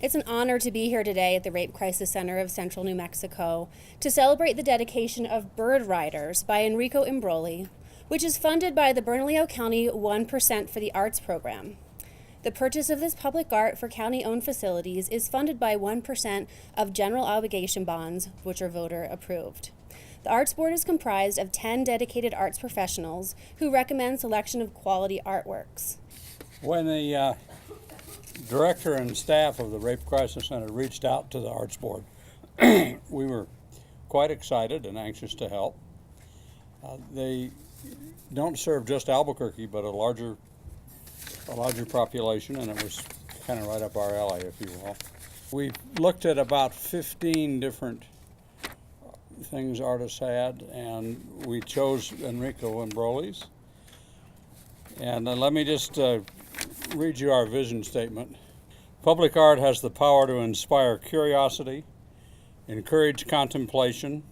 It's an honor to be here today at the Rape Crisis Center of Central New Mexico to celebrate the dedication of Bird Ryders by Enrico Embroli, which is funded by the Bernalillo County 1% for the Arts program. The purchase of this public art for county-owned facilities is funded by 1% of general obligation bonds, which are voter approved. The Arts Board is comprised of 10 dedicated arts professionals who recommend selection of quality artworks. When the director and staff of the Rape Crisis Center reached out to the Arts Board, we were quite excited and anxious to help. They don't serve just Albuquerque, but a larger population, and it was kind of right up our alley, if you will. We looked at about 15 different things artists had, and we chose Enrico Embroli's. And let me just read you our vision statement. Public art has the power to inspire curiosity, encourage contemplation,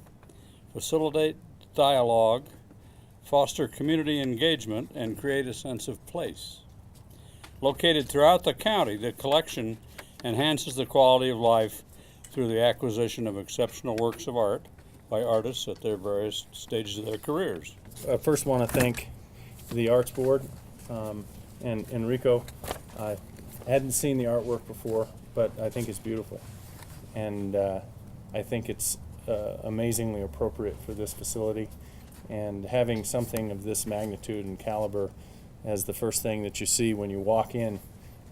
facilitate dialogue, foster community engagement, and create a sense of place. Located throughout the county, the collection enhances the quality of life through the acquisition of exceptional works of art by artists at their various stages of their careers. I first want to thank the Arts Board and Enrico. I hadn't seen the artwork before, but I think it's beautiful. And I think it's amazingly appropriate for this facility. And having something of this magnitude and caliber as the first thing that you see when you walk in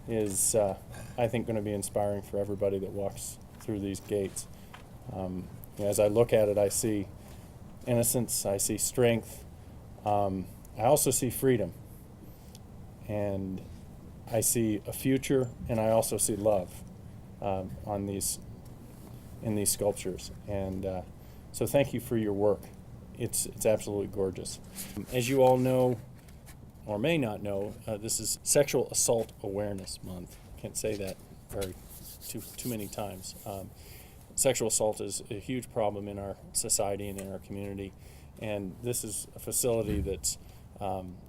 is, I think, going to be inspiring for everybody that walks through these gates. As I look at it, I see innocence, I see strength, I also see freedom, and I see a future, and I also see love in these sculptures. And so thank you for your work. It's absolutely gorgeous. As you all know, or may not know, this is Sexual Assault Awareness Month. Can't say that too many times. Sexual assault is a huge problem in our society and in our community, and this is a facility that's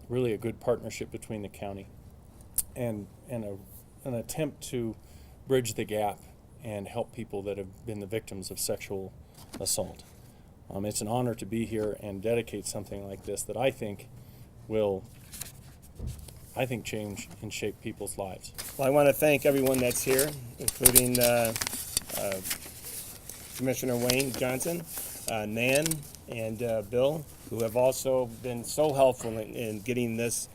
really a good partnership between the county and an attempt to bridge the gap and help people that have been the victims of sexual assault. It's an honor to be here and dedicate something like this that I think will change and shape people's lives. Well, I want to thank everyone that's here, including Commissioner Wayne Johnson, Nan, and Bill, who have also been so helpful in getting this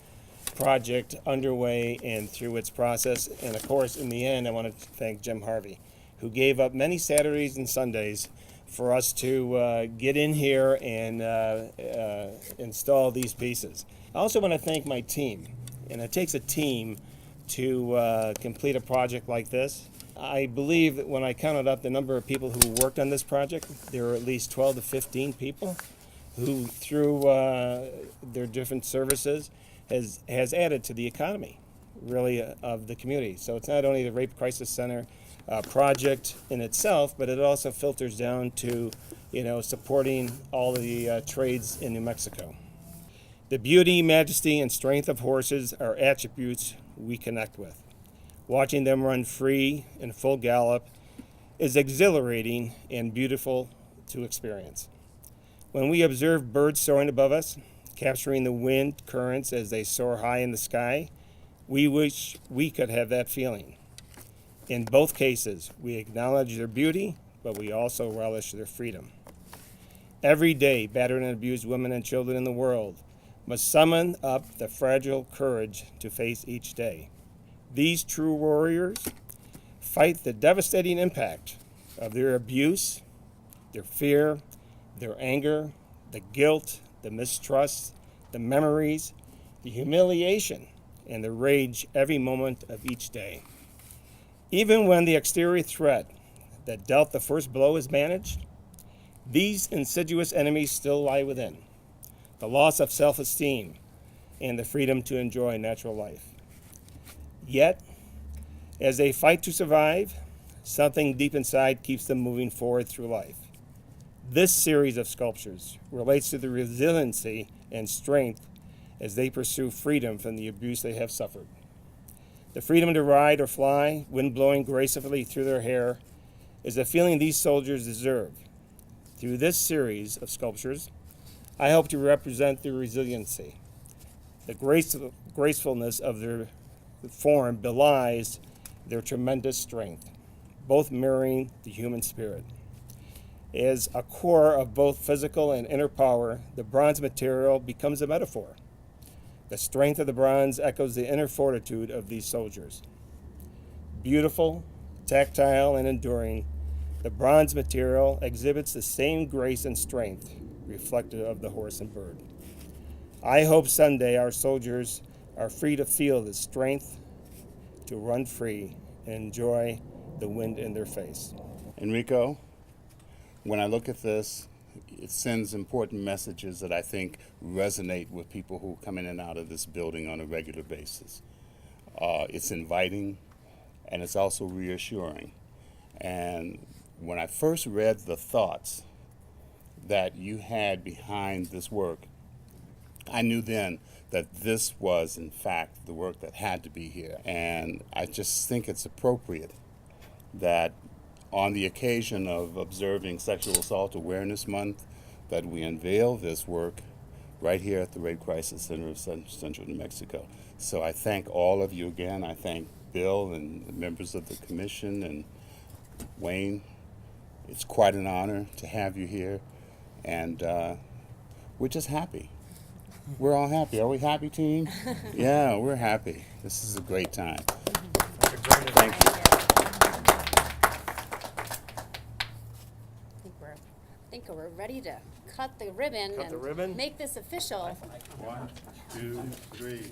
project underway and through its process. And of course, in the end, I want to thank Jim Harvey, who gave up many Saturdays and Sundays for us to get in here and install these pieces. I also want to thank my team, and it takes a team to complete a project like this. I believe that when I counted up the number of people who worked on this project, there were at least 12 to 15 people who, through their different services, has added to the economy, really, of the community. So it's not only the Rape Crisis Center project in itself, but it also filters down to, supporting all of the trades in New Mexico. The beauty, majesty, and strength of horses are attributes we connect with. Watching them run free in full gallop is exhilarating and beautiful to experience. When we observe birds soaring above us, capturing the wind currents as they soar high in the sky, we wish we could have that feeling. In both cases, we acknowledge their beauty, but we also relish their freedom. Every day, battered and abused women and children in the world must summon up the fragile courage to face each day. These true warriors fight the devastating impact of their abuse, their fear, their anger, the guilt, the mistrust, the memories, the humiliation, and the rage every moment of each day. Even when the exterior threat that dealt the first blow is managed, these insidious enemies still lie within: the loss of self-esteem and the freedom to enjoy natural life. Yet, as they fight to survive, something deep inside keeps them moving forward through life. This series of sculptures relates to the resiliency and strength as they pursue freedom from the abuse they have suffered. The freedom to ride or fly, wind blowing gracefully through their hair, is a feeling these soldiers deserve. Through this series of sculptures, I hope to represent their resiliency. The gracefulness of their form belies their tremendous strength, both mirroring the human spirit. As a core of both physical and inner power, the bronze material becomes a metaphor. The strength of the bronze echoes the inner fortitude of these soldiers. Beautiful, tactile, and enduring, the bronze material exhibits the same grace and strength reflective of the horse and bird. I hope someday our soldiers are free to feel the strength to run free and enjoy the wind in their face. Enrico, when I look at this, it sends important messages that I think resonate with people who come in and out of this building on a regular basis. It's inviting, and it's also reassuring. And when I first read the thoughts that you had behind this work, I knew then that this was, in fact, the work that had to be here. And I just think it's appropriate that on the occasion of observing Sexual Assault Awareness Month, that we unveil this work right here at the Rape Crisis Center of Central New Mexico. So I thank all of you again. I thank Bill and the members of the commission and Wayne. It's quite an honor to have you here, and we're just happy. We're all happy. Are we happy, team? Yeah, we're happy. This is a great time. Thank you. I think we're ready to cut the ribbon and make this official. 1, 2, 3.